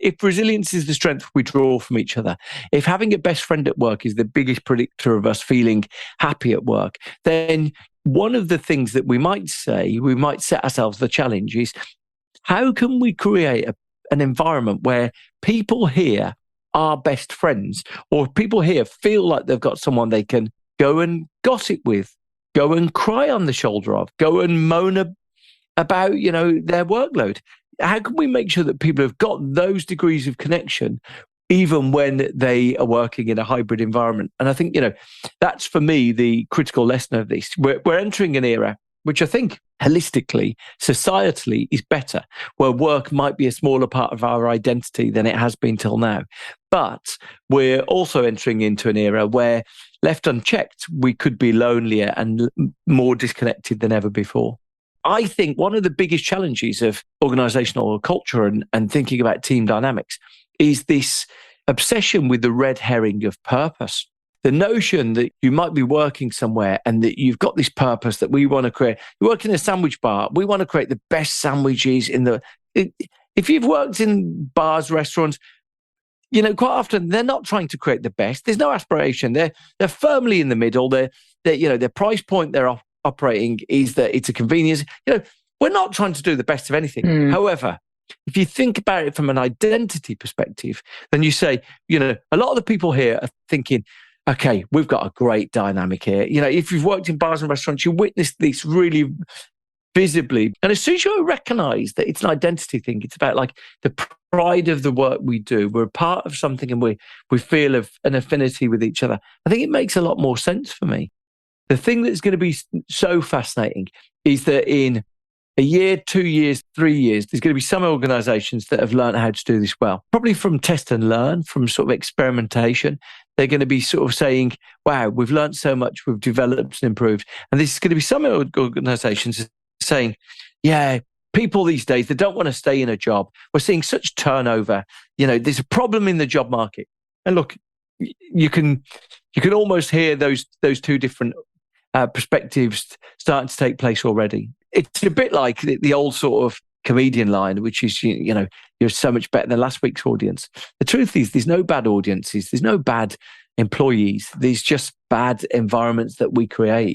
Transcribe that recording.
if resilience is the strength we draw from each other, if having a best friend at work is the biggest predictor of us feeling happy at work, then one of the things that we might set ourselves the challenge is, how can we create an environment where people here are best friends, or people here feel like they've got someone they can go and gossip with, go and cry on the shoulder of, go and moan about, their workload? How can we make sure that people have got those degrees of connection even when they are working in a hybrid environment? And I think, that's for me the critical lesson of this. We're entering an era which I think holistically, societally, is better, where work might be a smaller part of our identity than it has been till now. But we're also entering into an era where, left unchecked, we could be lonelier and more disconnected than ever before. I think one of the biggest challenges of organizational culture and thinking about team dynamics is this obsession with the red herring of purpose. The notion that you might be working somewhere and that you've got this purpose that we want to create. You work in a sandwich bar. We want to create the best sandwiches if you've worked in bars, restaurants, quite often they're not trying to create the best. There's no aspiration. They're firmly in the middle. Their price point they're operating is that it's a convenience. We're not trying to do the best of anything. However, if you think about it from an identity perspective, then you say, a lot of the people here are thinking, okay, we've got a great dynamic here. If you've worked in bars and restaurants, you witness this really visibly. And as soon as you recognize that it's an identity thing, it's about like the pride of the work we do. We're a part of something and we feel an affinity with each other. I think it makes a lot more sense for me. The thing that's going to be so fascinating is that in a year, 2 years, 3 years, there's going to be some organizations that have learned how to do this well. Probably from test and learn, from sort of experimentation. They're going to be sort of saying, wow, we've learned so much, we've developed and improved. And this is going to be some organizations saying, yeah, people these days, they don't want to stay in a job. We're seeing such turnover. There's a problem in the job market. And look, you can almost hear those two different perspectives starting to take place already. It's a bit like the old sort of comedian line, which is, you're so much better than last week's audience. The truth is, there's no bad audiences. There's no bad employees. There's just bad environments that we create,